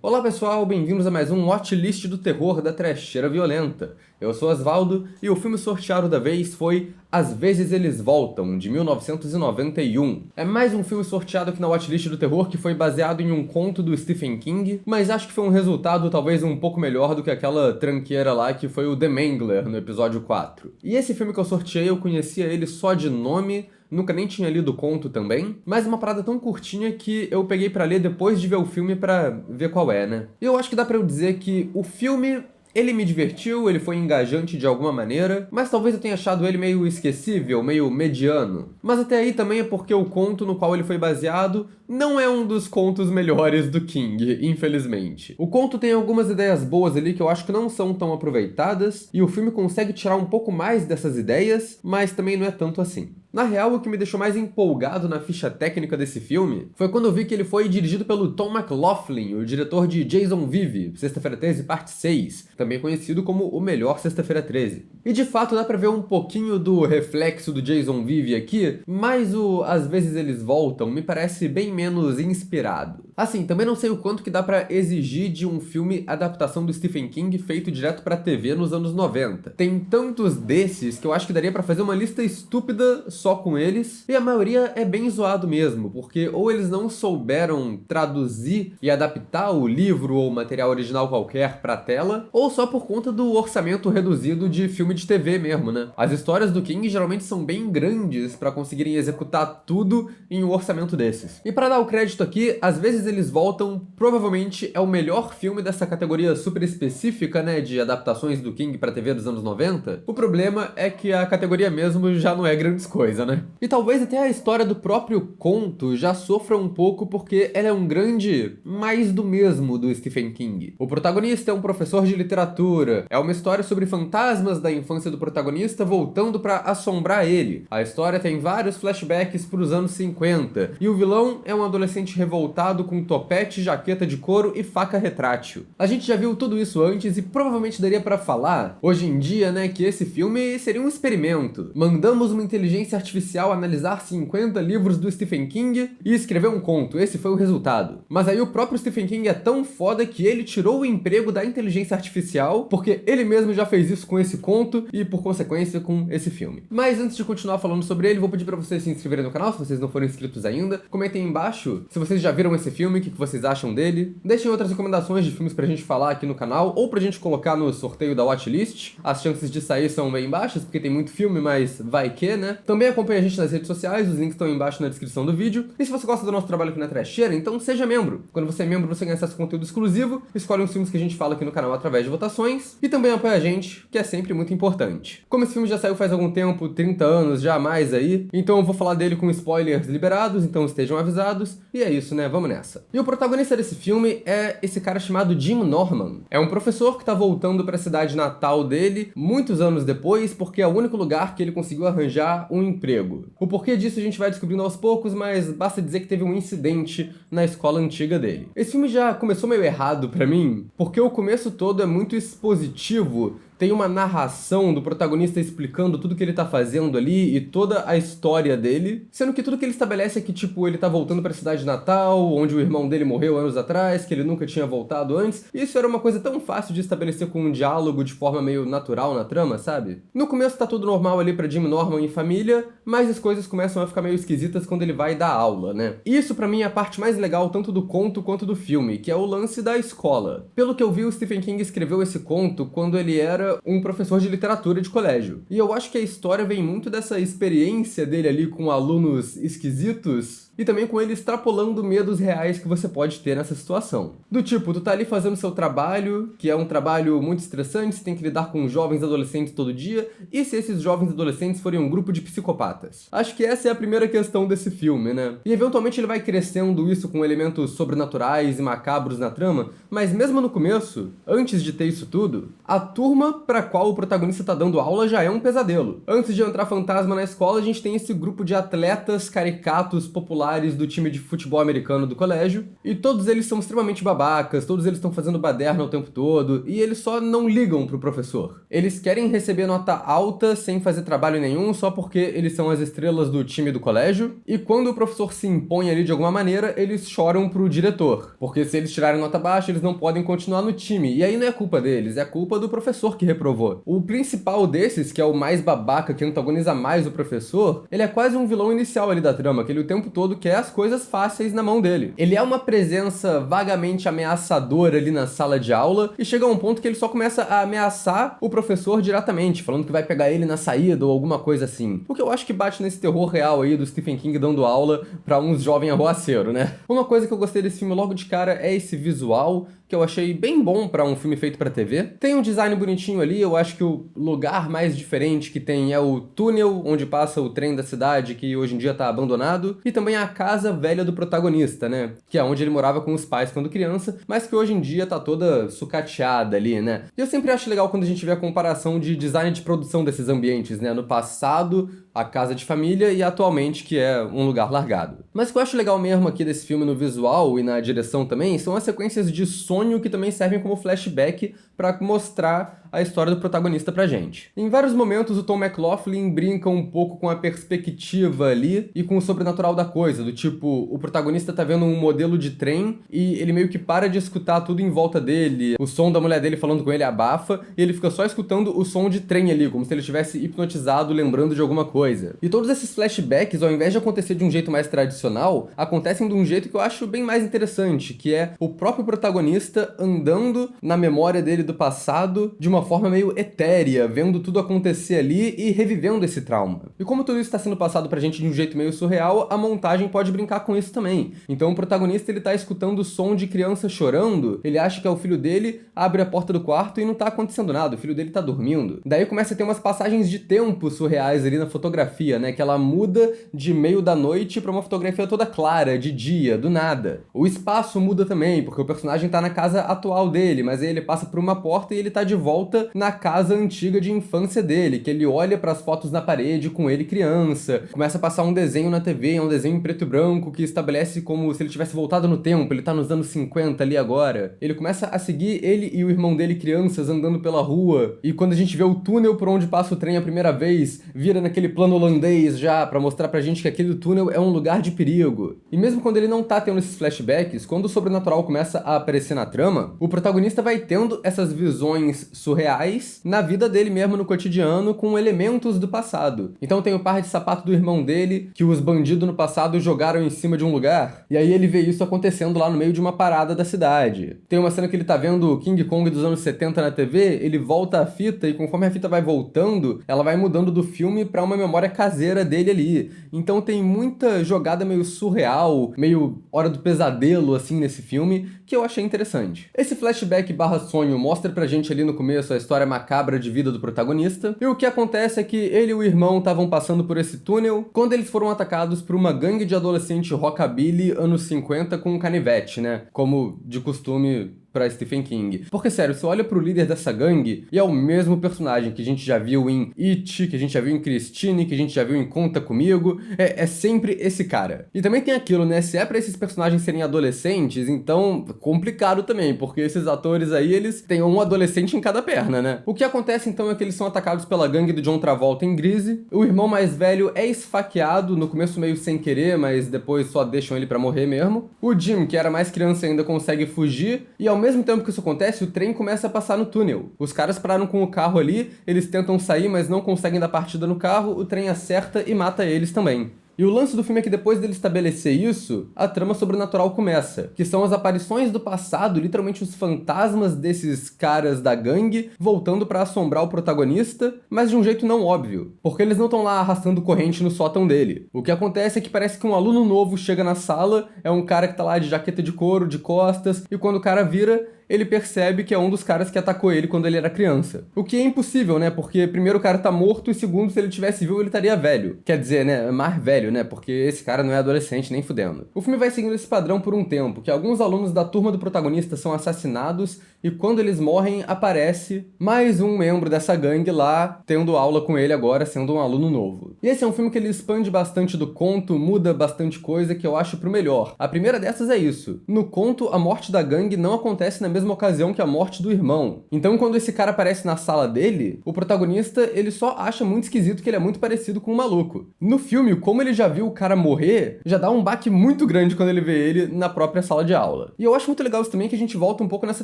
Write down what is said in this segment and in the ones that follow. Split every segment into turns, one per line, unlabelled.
Olá pessoal, bem-vindos a mais um Watchlist do terror da trecheira violenta. Eu sou Osvaldo e o filme sorteado da vez foi Às Vezes Eles Voltam, de 1991. É mais um filme sorteado aqui na Watchlist do terror que foi baseado em um conto do Stephen King, mas acho que foi um resultado talvez um pouco melhor do que aquela tranqueira lá que foi o The Mangler no episódio 4. E esse filme que eu sorteei, eu conhecia ele só de nome, nunca nem tinha lido o conto também, mas uma parada tão curtinha que eu peguei pra ler depois de ver o filme pra ver qual é, né? E eu acho que dá pra eu dizer que o filme, ele me divertiu, ele foi engajante de alguma maneira, mas talvez eu tenha achado ele meio esquecível, meio mediano. Mas até aí também é porque o conto no qual ele foi baseado não é um dos contos melhores do King, infelizmente. O conto tem algumas ideias boas ali que eu acho que não são tão aproveitadas, e o filme consegue tirar um pouco mais dessas ideias, mas também não é tanto assim. Na real, o que me deixou mais empolgado na ficha técnica desse filme foi quando eu vi que ele foi dirigido pelo Tom McLoughlin, o diretor de Jason Vive, Sexta-feira 13, parte 6, também conhecido como o melhor Sexta-feira 13. E de fato dá pra ver um pouquinho do reflexo do Jason Vive aqui, mas o Às Vezes Eles Voltam me parece bem menos inspirado. Assim, também não sei o quanto que dá pra exigir de um filme adaptação do Stephen King feito direto pra TV nos anos 90. Tem tantos desses que eu acho que daria pra fazer uma lista estúpida só com eles, e a maioria é bem zoado mesmo, porque ou eles não souberam traduzir e adaptar o livro ou material original qualquer pra tela, ou só por conta do orçamento reduzido de filme de TV mesmo, né? As histórias do King geralmente são bem grandes pra conseguirem executar tudo em um orçamento desses. E pra dar o crédito aqui, Às Vezes Eles Voltam provavelmente é o melhor filme dessa categoria super específica, né, de adaptações do King pra TV dos anos 90. O problema é que a categoria mesmo já não é grandes coisas, né? E talvez até a história do próprio conto já sofra um pouco porque ela é um grande mais do mesmo do Stephen King. O protagonista é um professor de literatura, é uma história sobre fantasmas da infância do protagonista voltando pra assombrar ele. A história tem vários flashbacks pros anos 50, e o vilão é um adolescente revoltado com topete, jaqueta de couro e faca retrátil. A gente já viu tudo isso antes e provavelmente daria pra falar, hoje em dia, né, que esse filme seria um experimento. Mandamos uma inteligência artificial analisar 50 livros do Stephen King e escrever um conto. Esse foi o resultado. Mas aí o próprio Stephen King é tão foda que ele tirou o emprego da inteligência artificial porque ele mesmo já fez isso com esse conto e, por consequência, com esse filme. Mas antes de continuar falando sobre ele, vou pedir pra vocês se inscreverem no canal se vocês não forem inscritos ainda. Comentem aí embaixo se vocês já viram esse filme, o que vocês acham dele. Deixem outras recomendações de filmes pra gente falar aqui no canal ou pra gente colocar no sorteio da Watchlist. As chances de sair são bem baixas porque tem muito filme, mas vai que, né? Também acompanhe a gente nas redes sociais, os links estão embaixo na descrição do vídeo. E se você gosta do nosso trabalho aqui na trecheira, então seja membro. Quando você é membro, você ganha acesso a conteúdo exclusivo, escolhe os filmes que a gente fala aqui no canal através de votações, e também apoia a gente, que é sempre muito importante. Como esse filme já saiu faz algum tempo, 30 anos, já mais aí, então eu vou falar dele com spoilers liberados, então estejam avisados, e é isso, né? Vamos nessa. E o protagonista desse filme é esse cara chamado Jim Norman. É um professor que tá voltando pra cidade natal dele, muitos anos depois, porque é o único lugar que ele conseguiu arranjar um emprego. O porquê disso a gente vai descobrindo aos poucos, mas basta dizer que teve um incidente na escola antiga dele. Esse filme já começou meio errado pra mim, porque o começo todo é muito expositivo. Tem uma narração do protagonista explicando tudo que ele tá fazendo ali e toda a história dele, sendo que tudo que ele estabelece é que, tipo, ele tá voltando pra cidade natal, onde o irmão dele morreu anos atrás, que ele nunca tinha voltado antes. Isso era uma coisa tão fácil de estabelecer com um diálogo de forma meio natural na trama, sabe? No começo tá tudo normal ali pra Jim Norman e família, mas as coisas começam a ficar meio esquisitas quando ele vai dar aula, né? E isso pra mim é a parte mais legal tanto do conto quanto do filme, que é o lance da escola. Pelo que eu vi, o Stephen King escreveu esse conto quando ele era um professor de literatura de colégio. E eu acho que a história vem muito dessa experiência dele ali com alunos esquisitos e também com ele extrapolando medos reais que você pode ter nessa situação. Do tipo, tu tá ali fazendo seu trabalho, que é um trabalho muito estressante, você tem que lidar com jovens adolescentes todo dia, e se esses jovens adolescentes forem um grupo de psicopatas? Acho que essa é a primeira questão desse filme, né? E eventualmente ele vai crescendo isso com elementos sobrenaturais e macabros na trama, mas mesmo no começo, antes de ter isso tudo, a turma pra qual o protagonista tá dando aula já é um pesadelo. Antes de entrar fantasma na escola, a gente tem esse grupo de atletas caricatos populares do time de futebol americano do colégio, e todos eles são extremamente babacas, todos eles estão fazendo baderna o tempo todo, e eles só não ligam pro professor. Eles querem receber nota alta sem fazer trabalho nenhum, só porque eles são as estrelas do time do colégio, e quando o professor se impõe ali de alguma maneira, eles choram pro diretor, porque se eles tirarem nota baixa, eles não podem continuar no time, e aí não é culpa deles, é culpa do professor que reprovou. O principal desses, que é o mais babaca, que antagoniza mais o professor, ele é quase um vilão inicial ali da trama, que ele o tempo todo quer as coisas fáceis na mão dele. Ele é uma presença vagamente ameaçadora ali na sala de aula, e chega a um ponto que ele só começa a ameaçar o professor diretamente, falando que vai pegar ele na saída ou alguma coisa assim. O que eu acho que bate nesse terror real aí do Stephen King dando aula pra uns jovens arruaceiros, né? Uma coisa que eu gostei desse filme logo de cara é esse visual, que eu achei bem bom pra um filme feito pra TV. Tem um design bonitinho ali, eu acho que o lugar mais diferente que tem é o túnel onde passa o trem da cidade, que hoje em dia tá abandonado, e também a casa velha do protagonista, né? Que é onde ele morava com os pais quando criança, mas que hoje em dia tá toda sucateada ali, né? E eu sempre acho legal quando a gente vê a comparação de design de produção desses ambientes, né? No passado, a casa de família, e atualmente, que é um lugar largado. Mas o que eu acho legal mesmo aqui desse filme no visual e na direção também são as sequências de sonho que também servem como flashback para mostrar a história do protagonista pra gente. Em vários momentos o Tom McLoughlin brinca um pouco com a perspectiva ali e com o sobrenatural da coisa, do tipo, o protagonista tá vendo um modelo de trem e ele meio que para de escutar tudo em volta dele, o som da mulher dele falando com ele abafa, e ele fica só escutando o som de trem ali, como se ele estivesse hipnotizado, lembrando de alguma coisa. E todos esses flashbacks, ao invés de acontecer de um jeito mais tradicional, acontecem de um jeito que eu acho bem mais interessante, que é o próprio protagonista andando na memória dele do passado de uma forma meio etérea, vendo tudo acontecer ali e revivendo esse trauma. E como tudo isso está sendo passado pra gente de um jeito meio surreal, a montagem pode brincar com isso também. Então o protagonista, ele tá escutando o som de criança chorando, ele acha que é o filho dele, abre a porta do quarto e não tá acontecendo nada, o filho dele tá dormindo. Daí começa a ter umas passagens de tempo surreais ali na fotografia, né, que ela muda de meio da noite pra uma fotografia toda clara, de dia, do nada. O espaço muda também, porque o personagem tá na casa atual dele, mas aí ele passa por uma porta e ele tá de volta na casa antiga de infância dele, que ele olha para as fotos na parede com ele criança, começa a passar um desenho na TV, é um desenho em preto e branco que estabelece como se ele tivesse voltado no tempo, ele tá nos anos 50 ali agora. Ele começa a seguir ele e o irmão dele crianças andando pela rua, e quando a gente vê o túnel por onde passa o trem a primeira vez, vira naquele plano holandês já, pra mostrar pra gente que aquele túnel é um lugar de perigo. E mesmo quando ele não tá tendo esses flashbacks, quando o sobrenatural começa a aparecer na trama, o protagonista vai tendo essas visões surreais na vida dele mesmo no cotidiano com elementos do passado. Então tem o par de sapato do irmão dele que os bandidos no passado jogaram em cima de um lugar, e aí ele vê isso acontecendo lá no meio de uma parada da cidade. Tem uma cena que ele tá vendo o King Kong dos anos 70 na TV, ele volta a fita e conforme a fita vai voltando, ela vai mudando do filme pra uma memória caseira dele ali. Então tem muita jogada meio surreal, meio hora do pesadelo assim nesse filme, que eu achei interessante. Esse flashback barra sonho mostra pra gente ali no começo a história macabra de vida do protagonista, e o que acontece é que ele e o irmão estavam passando por esse túnel quando eles foram atacados por uma gangue de adolescente rockabilly anos 50 com um canivete, né? Como de costume pra Stephen King. Porque, sério, você olha pro líder dessa gangue e é o mesmo personagem que a gente já viu em It, que a gente já viu em Christine, que a gente já viu em Conta Comigo. É sempre esse cara. E também tem aquilo, né? Se é pra esses personagens serem adolescentes, então complicado também, porque esses atores aí, eles têm um adolescente em cada perna, né? O que acontece, então, é que eles são atacados pela gangue do John Travolta em Grease. O irmão mais velho é esfaqueado, no começo meio sem querer, mas depois só deixam ele pra morrer mesmo. O Jim, que era mais criança ainda, consegue fugir, e ao mesmo tempo que isso acontece, o trem começa a passar no túnel. Os caras pararam com o carro ali, eles tentam sair, mas não conseguem dar partida no carro, o trem acerta e mata eles também. E o lance do filme é que depois dele estabelecer isso, a trama sobrenatural começa, que são as aparições do passado, literalmente os fantasmas desses caras da gangue, voltando pra assombrar o protagonista, mas de um jeito não óbvio, porque eles não estão lá arrastando corrente no sótão dele. O que acontece é que parece que um aluno novo chega na sala, é um cara que tá lá de jaqueta de couro, de costas, e quando o cara vira, ele percebe que é um dos caras que atacou ele quando ele era criança. O que é impossível, né? Porque primeiro o cara tá morto e segundo, se ele tivesse vivo, ele estaria velho. Quer dizer, né? Mais velho, velho, né? Porque esse cara não é adolescente nem fudendo. O filme vai seguindo esse padrão por um tempo, que alguns alunos da turma do protagonista são assassinados e quando eles morrem, aparece mais um membro dessa gangue lá, tendo aula com ele agora, sendo um aluno novo. E esse é um filme que ele expande bastante do conto, muda bastante coisa que eu acho pro melhor. A primeira dessas é isso. No conto, a morte da gangue não acontece na mesma ocasião que a morte do irmão. Então, quando esse cara aparece na sala dele, o protagonista, ele só acha muito esquisito que ele é muito parecido com um maluco. No filme, como ele já viu o cara morrer, já dá um baque muito grande quando ele vê ele na própria sala de aula. E eu acho muito legal isso também, que a gente volta um pouco nessa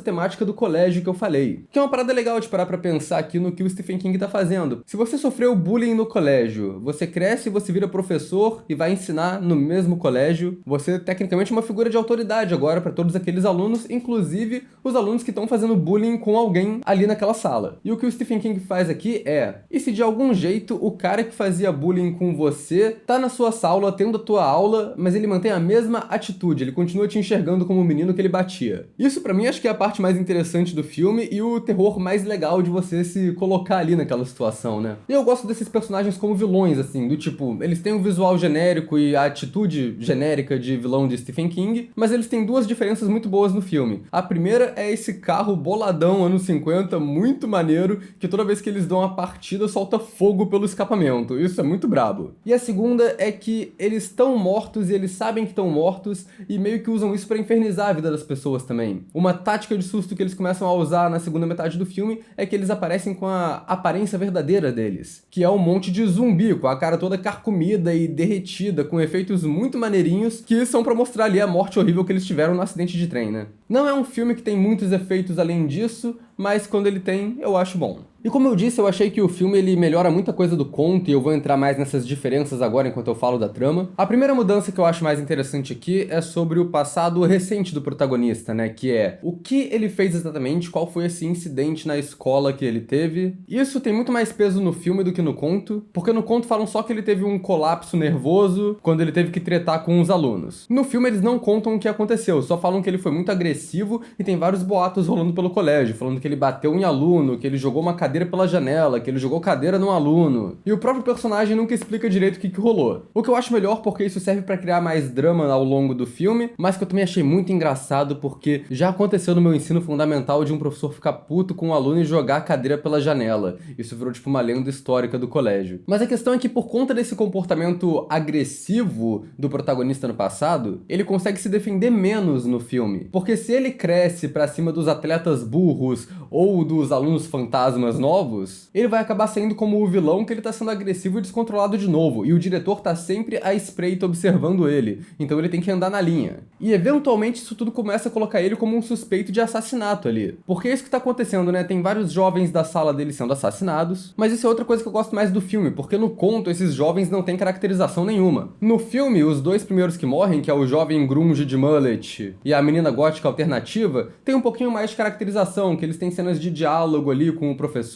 temática do colégio que eu falei. Que é uma parada legal de parar pra pensar aqui no que o Stephen King tá fazendo. Se você sofreu bullying no colégio, você cresce, você vira professor e vai ensinar no mesmo colégio, você tecnicamente é uma figura de autoridade agora pra todos aqueles alunos, inclusive os alunos que estão fazendo bullying com alguém ali naquela sala. E o que o Stephen King faz aqui é, e se de algum jeito o cara que fazia bullying com você tá na sua sala, tendo a tua aula, mas ele mantém a mesma atitude, ele continua te enxergando como o menino que ele batia. Isso pra mim acho que é a parte mais interessante do filme e o terror mais legal de você se colocar ali naquela situação, né? E eu gosto desses personagens como vilões, assim, do tipo, eles têm um visual genérico e a atitude genérica de vilão de Stephen King, mas eles têm duas diferenças muito boas no filme. A primeira é esse carro boladão anos 50, muito maneiro, que toda vez que eles dão uma partida solta fogo pelo escapamento. Isso é muito brabo. E a segunda é que eles estão mortos e eles sabem que estão mortos e meio que usam isso pra infernizar a vida das pessoas também. Uma tática de susto que eles começam a usar na segunda metade do filme é que eles aparecem com a aparência verdadeira deles, que é um monte de zumbi, com a cara toda carcomida e derretida, com efeitos muito maneirinhos, que são pra mostrar ali a morte horrível que eles tiveram no acidente de trem, né? Não é um filme que tem muitos efeitos além disso, mas quando ele tem, eu acho bom. E como eu disse, eu achei que o filme ele melhora muita coisa do conto e eu vou entrar mais nessas diferenças agora enquanto eu falo da trama. A primeira mudança que eu acho mais interessante aqui é sobre o passado recente do protagonista, né? Que é o que ele fez exatamente, qual foi esse incidente na escola que ele teve. Isso tem muito mais peso no filme do que no conto, porque no conto falam só que ele teve um colapso nervoso quando ele teve que tretar com os alunos. No filme eles não contam o que aconteceu, só falam que ele foi muito agressivo e tem vários boatos rolando pelo colégio, falando que ele bateu em aluno, que ele jogou uma cadeira pela janela, que ele jogou cadeira num aluno. E o próprio personagem nunca explica direito o que rolou. O que eu acho melhor porque isso serve pra criar mais drama ao longo do filme, mas que eu também achei muito engraçado porque já aconteceu no meu ensino fundamental de um professor ficar puto com um aluno e jogar a cadeira pela janela. Isso virou tipo uma lenda histórica do colégio. Mas a questão é que por conta desse comportamento agressivo do protagonista no passado, ele consegue se defender menos no filme. Porque se ele cresce pra cima dos atletas burros ou dos alunos fantasmas novos, ele vai acabar saindo como o vilão que ele tá sendo agressivo e descontrolado de novo, e o diretor tá sempre à espreita observando ele, então ele tem que andar na linha. E eventualmente isso tudo começa a colocar ele como um suspeito de assassinato ali. Porque é isso que tá acontecendo, né? Tem vários jovens da sala dele sendo assassinados, mas isso é outra coisa que eu gosto mais do filme, porque no conto esses jovens não têm caracterização nenhuma. No filme, os dois primeiros que morrem, que é o jovem grunge de mullet e a menina gótica alternativa, tem um pouquinho mais de caracterização, que eles têm cenas de diálogo ali com o professor,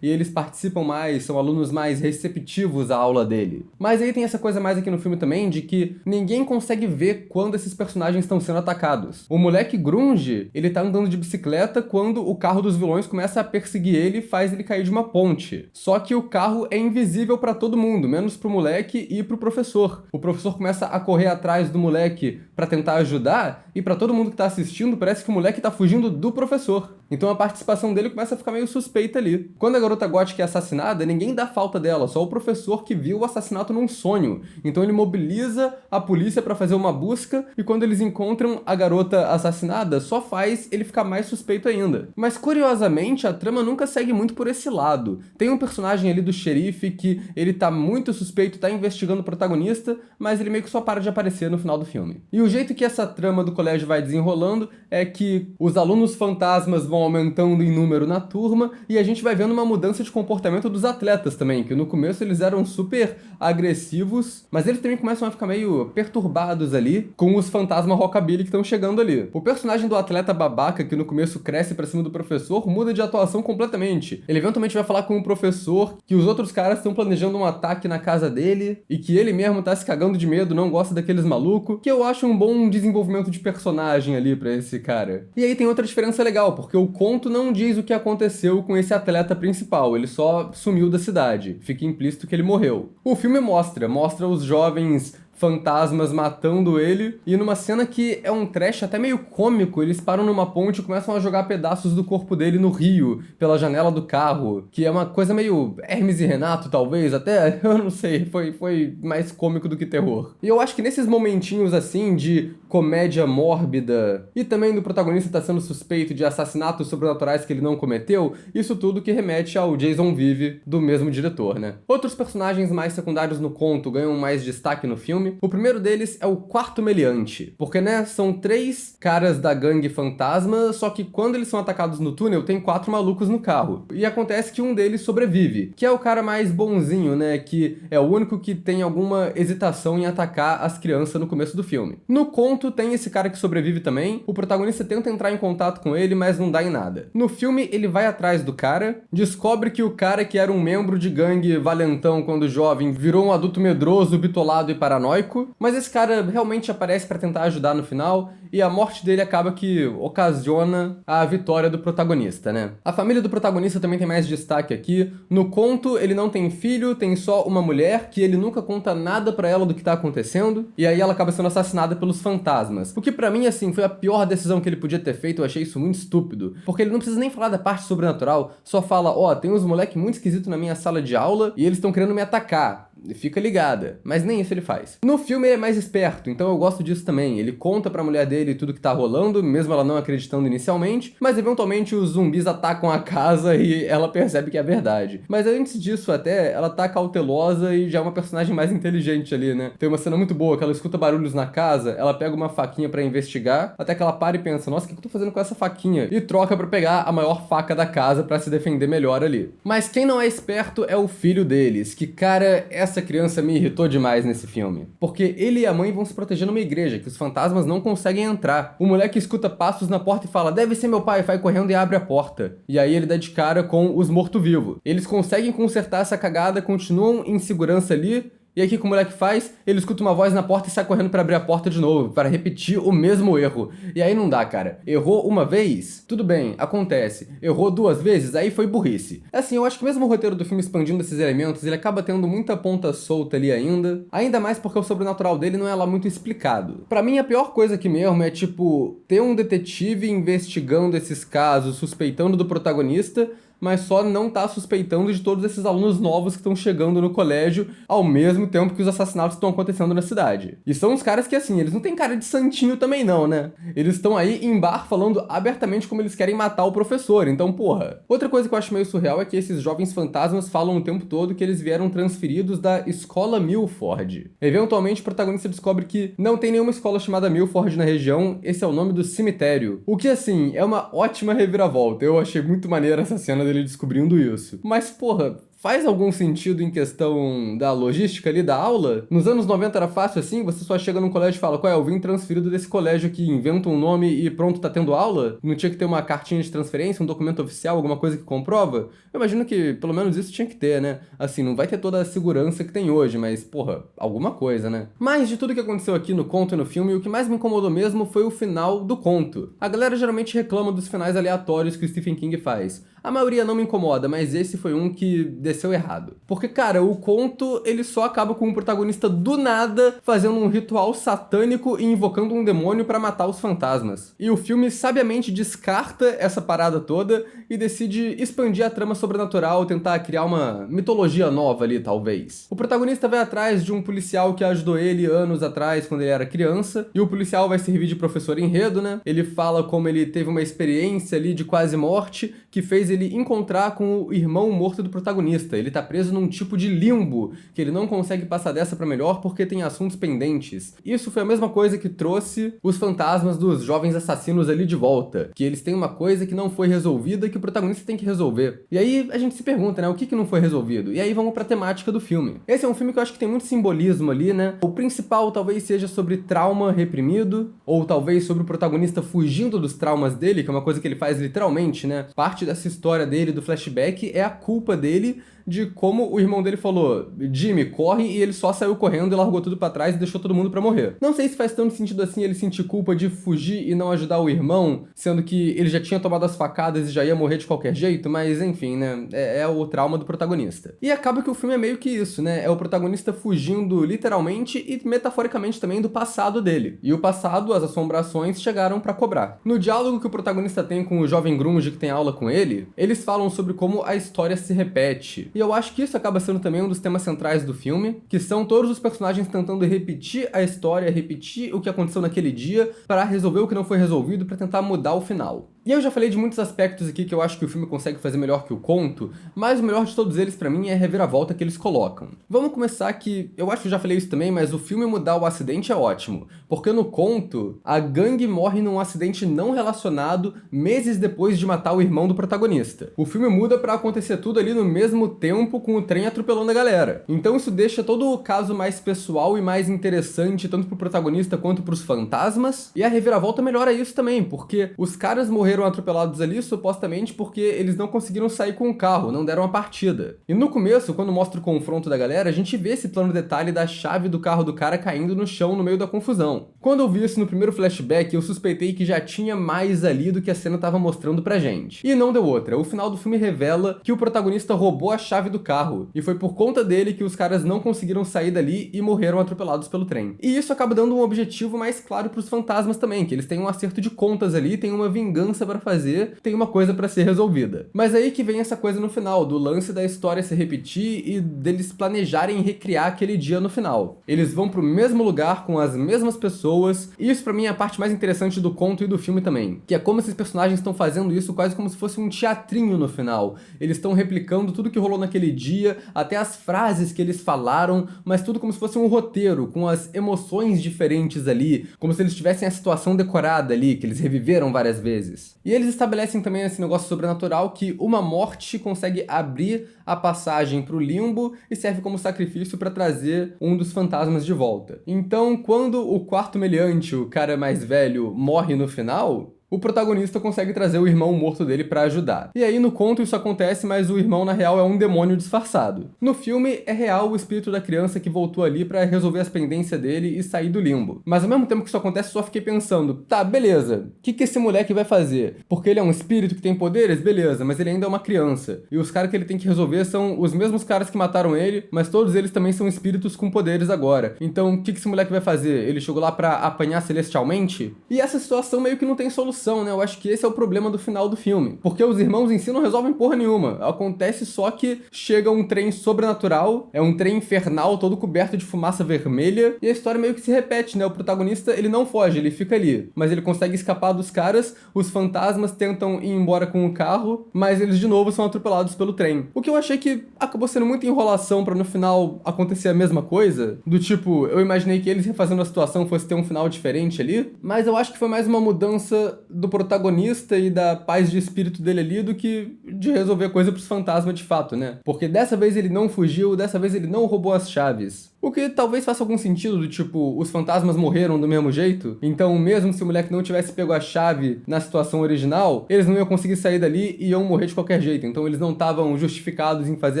e eles participam mais, são alunos mais receptivos à aula dele. Mas aí tem essa coisa mais aqui no filme também, de que ninguém consegue ver quando esses personagens estão sendo atacados. O moleque grunge, ele tá andando de bicicleta quando o carro dos vilões começa a perseguir ele e faz ele cair de uma ponte. Só que o carro é invisível pra todo mundo, menos pro moleque e pro professor. O professor começa a correr atrás do moleque pra tentar ajudar, e pra todo mundo que tá assistindo parece que o moleque tá fugindo do professor. Então a participação dele começa a ficar meio suspeita ali. Quando a garota gótica é assassinada, ninguém dá falta dela, só o professor que viu o assassinato num sonho. Então ele mobiliza a polícia pra fazer uma busca, e quando eles encontram a garota assassinada, só faz ele ficar mais suspeito ainda. Mas curiosamente, a trama nunca segue muito por esse lado. Tem um personagem ali do xerife que ele tá muito suspeito, tá investigando o protagonista, mas ele meio que só para de aparecer no final do filme. E o jeito que essa trama do colégio vai desenrolando é que os alunos fantasmas vão aumentando em número na turma, e a gente vai vendo uma mudança de comportamento dos atletas também, que no começo eles eram super agressivos, mas eles também começam a ficar meio perturbados ali com os fantasmas rockabilly que estão chegando ali. O personagem do atleta babaca, que no começo cresce pra cima do professor, muda de atuação completamente. Ele eventualmente vai falar com o professor que os outros caras estão planejando um ataque na casa dele, e que ele mesmo tá se cagando de medo, não gosta daqueles malucos, que eu acho um bom desenvolvimento de personagem ali pra esse cara. E aí tem outra diferença legal, porque o conto não diz o que aconteceu com esse atleta principal, ele só sumiu da cidade. Fica implícito que ele morreu. O filme mostra os jovens fantasmas matando ele, e numa cena que é um trash até meio cômico, eles param numa ponte e começam a jogar pedaços do corpo dele no rio, pela janela do carro, que é uma coisa meio Hermes e Renato, talvez, até, eu não sei, foi mais cômico do que terror. E eu acho que nesses momentinhos assim, de comédia mórbida, e também do protagonista estar sendo suspeito de assassinatos sobrenaturais que ele não cometeu, isso tudo que remete ao Jason Vive, do mesmo diretor, né? Outros personagens mais secundários no conto ganham mais destaque no filme. O primeiro deles é o Quarto Meliante, porque, né, são 3 caras da gangue fantasma, só que quando eles são atacados no túnel, tem 4 malucos no carro. E acontece que um deles sobrevive, que é o cara mais bonzinho, né, que é o único que tem alguma hesitação em atacar as crianças no começo do filme. No conto, tem esse cara que sobrevive também, o protagonista tenta entrar em contato com ele, mas não dá em nada. No filme, ele vai atrás do cara, descobre que o cara que era um membro de gangue valentão quando jovem, virou um adulto medroso, bitolado e paranoico, mas esse cara realmente aparece pra tentar ajudar no final, e a morte dele acaba que ocasiona a vitória do protagonista, né? A família do protagonista também tem mais destaque aqui. No conto, ele não tem filho, tem só uma mulher, que ele nunca conta nada pra ela do que tá acontecendo, e aí ela acaba sendo assassinada pelos fantasmas. O que pra mim, assim, foi a pior decisão que ele podia ter feito, eu achei isso muito estúpido, porque ele não precisa nem falar da parte sobrenatural, só fala, ó, tem uns moleque muito esquisito na minha sala de aula, e eles estão querendo me atacar. Fica ligada, mas nem isso ele faz. No filme ele é mais esperto, então eu gosto disso também. Ele conta pra mulher dele tudo que tá rolando, mesmo ela não acreditando inicialmente, mas eventualmente os zumbis atacam a casa e ela percebe que é verdade. Mas antes disso até, ela tá cautelosa e já é uma personagem mais inteligente ali, né? Tem uma cena muito boa que ela escuta barulhos na casa, ela pega uma faquinha pra investigar, até que ela para e pensa, nossa, o que eu tô fazendo com essa faquinha? E troca pra pegar a maior faca da casa pra se defender melhor ali. Mas quem não é esperto é o filho deles, que, cara, essa criança me irritou demais nesse filme. Porque ele e a mãe vão se proteger numa igreja, que os fantasmas não conseguem entrar. O moleque escuta passos na porta e fala, deve ser meu pai, vai correndo e abre a porta. E aí ele dá de cara com os mortos-vivos. Eles conseguem consertar essa cagada, continuam em segurança ali. E aí o que o moleque faz? Ele escuta uma voz na porta e sai correndo pra abrir a porta de novo, para repetir o mesmo erro. E aí não dá, cara. Errou uma vez? Tudo bem, acontece. Errou 2 vezes? Aí foi burrice. Assim, eu acho que mesmo o roteiro do filme expandindo esses elementos, ele acaba tendo muita ponta solta ali ainda. Ainda mais porque o sobrenatural dele não é lá muito explicado. Pra mim, a pior coisa aqui mesmo é, tipo, ter um detetive investigando esses casos, suspeitando do protagonista, mas só não tá suspeitando de todos esses alunos novos que estão chegando no colégio ao mesmo tempo que os assassinatos estão acontecendo na cidade. E são uns caras que, assim, eles não têm cara de santinho também não, né? Eles estão aí em bar falando abertamente como eles querem matar o professor, então, porra. Outra coisa que eu acho meio surreal é que esses jovens fantasmas falam o tempo todo que eles vieram transferidos da Escola Milford. Eventualmente, o protagonista descobre que não tem nenhuma escola chamada Milford na região, esse é o nome do cemitério. O que, assim, é uma ótima reviravolta. Eu achei muito maneira essa cena dele descobrindo isso. Mas, porra, faz algum sentido em questão da logística ali da aula? Nos anos 90 era fácil assim? Você só chega num colégio e fala, qual é, eu vim transferido desse colégio aqui, inventa um nome e pronto, tá tendo aula? Não tinha que ter uma cartinha de transferência, um documento oficial, alguma coisa que comprova? Eu imagino que pelo menos isso tinha que ter, né? Assim, não vai ter toda a segurança que tem hoje, mas, porra, alguma coisa, né? Mas de tudo que aconteceu aqui no conto e no filme, o que mais me incomodou mesmo foi o final do conto. A galera geralmente reclama dos finais aleatórios que o Stephen King faz. A maioria não me incomoda, mas esse foi um que desceu errado. Porque, cara, o conto, ele só acaba com o protagonista do nada fazendo um ritual satânico e invocando um demônio pra matar os fantasmas. E o filme sabiamente descarta essa parada toda e decide expandir a trama sobrenatural, tentar criar uma mitologia nova ali, talvez. O protagonista vai atrás de um policial que ajudou ele anos atrás, quando ele era criança, e o policial vai servir de professor enredo, né? Ele fala como ele teve uma experiência ali de quase morte, que fez ele encontrar com o irmão morto do protagonista. Ele tá preso num tipo de limbo, que ele não consegue passar dessa pra melhor porque tem assuntos pendentes. Isso foi a mesma coisa que trouxe os fantasmas dos jovens assassinos ali de volta, que eles têm uma coisa que não foi resolvida que o protagonista tem que resolver. E aí a gente se pergunta, né, o que não foi resolvido? E aí vamos pra temática do filme. Esse é um filme que eu acho que tem muito simbolismo ali, né? O principal talvez seja sobre trauma reprimido, ou talvez sobre o protagonista fugindo dos traumas dele, que é uma coisa que ele faz literalmente, né? Parte dessa história dele, do flashback, é a culpa dele de como o irmão dele falou: Jimmy, corre, e ele só saiu correndo e largou tudo pra trás e deixou todo mundo pra morrer. Não sei se faz tanto sentido assim ele sentir culpa de fugir e não ajudar o irmão, sendo que ele já tinha tomado as facadas e já ia morrer de qualquer jeito, mas enfim, né, é o trauma do protagonista. E acaba que o filme é meio que isso, né, é o protagonista fugindo literalmente e metaforicamente também do passado dele. E o passado, as assombrações, chegaram pra cobrar. No diálogo que o protagonista tem com o jovem grunge que tem aula com ele, eles falam sobre como a história se repete. E eu acho que isso acaba sendo também um dos temas centrais do filme, que são todos os personagens tentando repetir a história, repetir o que aconteceu naquele dia para resolver o que não foi resolvido, para tentar mudar o final. E eu já falei de muitos aspectos aqui que eu acho que o filme consegue fazer melhor que o conto, mas o melhor de todos eles pra mim é a reviravolta que eles colocam. Vamos começar que, eu acho que eu já falei isso também, mas o filme mudar o acidente é ótimo, porque no conto, a gangue morre num acidente não relacionado meses depois de matar o irmão do protagonista. O filme muda pra acontecer tudo ali no mesmo tempo, com o trem atropelando a galera. Então isso deixa todo o caso mais pessoal e mais interessante, tanto pro protagonista quanto pros fantasmas, e a reviravolta melhora isso também, porque os caras morreram atropelados ali supostamente porque eles não conseguiram sair com o carro, não deram a partida. E no começo, quando mostra o confronto da galera, a gente vê esse plano detalhe da chave do carro do cara caindo no chão no meio da confusão. Quando eu vi isso no primeiro flashback, eu suspeitei que já tinha mais ali do que a cena tava mostrando pra gente. E não deu outra, o final do filme revela que o protagonista roubou a chave do carro, e foi por conta dele que os caras não conseguiram sair dali e morreram atropelados pelo trem. E isso acaba dando um objetivo mais claro pros fantasmas também, que eles têm um acerto de contas ali, tem uma vingança para fazer, tem uma coisa para ser resolvida. Mas aí que vem essa coisa no final, do lance da história se repetir e deles planejarem recriar aquele dia no final. Eles vão pro mesmo lugar, com as mesmas pessoas, e isso pra mim é a parte mais interessante do conto e do filme também, que é como esses personagens estão fazendo isso quase como se fosse um teatrinho no final. Eles estão replicando tudo que rolou naquele dia, até as frases que eles falaram, mas tudo como se fosse um roteiro, com as emoções diferentes ali, como se eles tivessem a situação decorada ali, que eles reviveram várias vezes. E eles estabelecem também esse negócio sobrenatural que uma morte consegue abrir a passagem para o limbo e serve como sacrifício para trazer um dos fantasmas de volta. Então, quando o quarto meliante, o cara mais velho, morre no final, o protagonista consegue trazer o irmão morto dele pra ajudar. E aí no conto isso acontece, mas o irmão na real é um demônio disfarçado. No filme é real o espírito da criança que voltou ali pra resolver as pendências dele e sair do limbo. Mas ao mesmo tempo que isso acontece, só fiquei pensando, tá, beleza, o que esse moleque vai fazer? Porque ele é um espírito que tem poderes? Beleza, mas ele ainda é uma criança. E os caras que ele tem que resolver são os mesmos caras que mataram ele, mas todos eles também são espíritos com poderes agora. Então o que esse moleque vai fazer? Ele chegou lá pra apanhar celestialmente? E essa situação meio que não tem solução. Né? Eu acho que esse é o problema do final do filme. Porque os irmãos em si não resolvem porra nenhuma. Acontece só que chega um trem sobrenatural, é um trem infernal todo coberto de fumaça vermelha, e a história meio que se repete, né? O protagonista, ele não foge, ele fica ali. Mas ele consegue escapar dos caras, os fantasmas tentam ir embora com o carro, mas eles de novo são atropelados pelo trem. O que eu achei que acabou sendo muita enrolação pra no final acontecer a mesma coisa. Do tipo, eu imaginei que eles refazendo a situação fosse ter um final diferente ali, mas eu acho que foi mais uma mudança do protagonista e da paz de espírito dele ali do que de resolver a coisa pros fantasmas de fato, né? Porque dessa vez ele não fugiu, dessa vez ele não roubou as chaves. O que talvez faça algum sentido, do tipo, os fantasmas morreram do mesmo jeito, então mesmo se o moleque não tivesse pego a chave na situação original, eles não iam conseguir sair dali e iam morrer de qualquer jeito, então eles não estavam justificados em fazer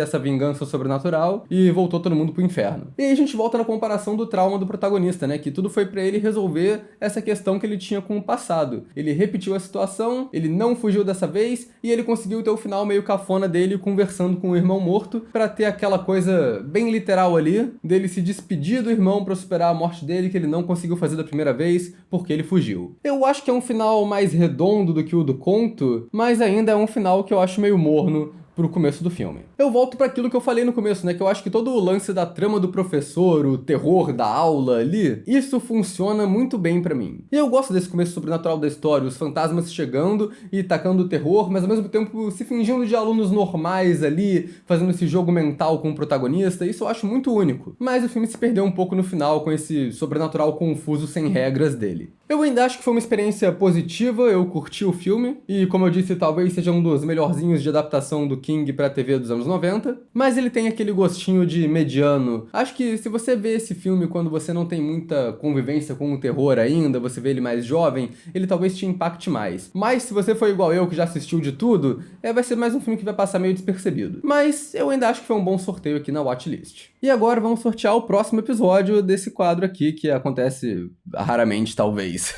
essa vingança sobrenatural e voltou todo mundo pro inferno. E aí a gente volta na comparação do trauma do protagonista, né, que tudo foi pra ele resolver essa questão que ele tinha com o passado. Ele repetiu a situação, ele não fugiu dessa vez e ele conseguiu ter o final meio cafona dele conversando com o irmão morto pra ter aquela coisa bem literal ali, dele se despedir do irmão pra superar a morte dele que ele não conseguiu fazer da primeira vez porque ele fugiu. Eu acho que é um final mais redondo do que o do conto, mas ainda é um final que eu acho meio morno pro começo do filme. Eu volto para aquilo que eu falei no começo, né, que eu acho que todo o lance da trama do professor, o terror da aula ali, isso funciona muito bem pra mim. E eu gosto desse começo sobrenatural da história, os fantasmas chegando e tacando o terror, mas ao mesmo tempo se fingindo de alunos normais ali, fazendo esse jogo mental com o protagonista, isso eu acho muito único. Mas o filme se perdeu um pouco no final com esse sobrenatural confuso sem regras dele. Eu ainda acho que foi uma experiência positiva, eu curti o filme, e como eu disse, talvez seja um dos melhorzinhos de adaptação do que King pra TV dos anos 90, mas ele tem aquele gostinho de mediano. Acho que se você vê esse filme quando você não tem muita convivência com o terror ainda, você vê ele mais jovem, ele talvez te impacte mais. Mas se você for igual eu, que já assistiu de tudo, vai ser mais um filme que vai passar meio despercebido. Mas eu ainda acho que foi um bom sorteio aqui na watchlist. E agora vamos sortear o próximo episódio desse quadro aqui, que acontece raramente, talvez.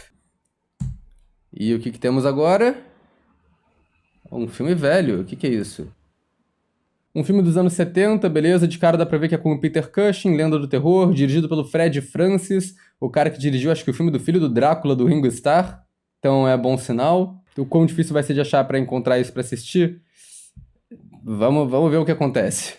E o que temos agora? Um filme velho, o que é isso? Um filme dos anos 70, beleza, de cara dá pra ver que é com o Peter Cushing, Lenda do Terror, dirigido pelo Fred Francis, o cara que dirigiu, acho que o filme do filho do Drácula, do Ringo Starr, então é bom sinal. O quão difícil vai ser de achar pra encontrar isso pra assistir? Vamos ver o que acontece.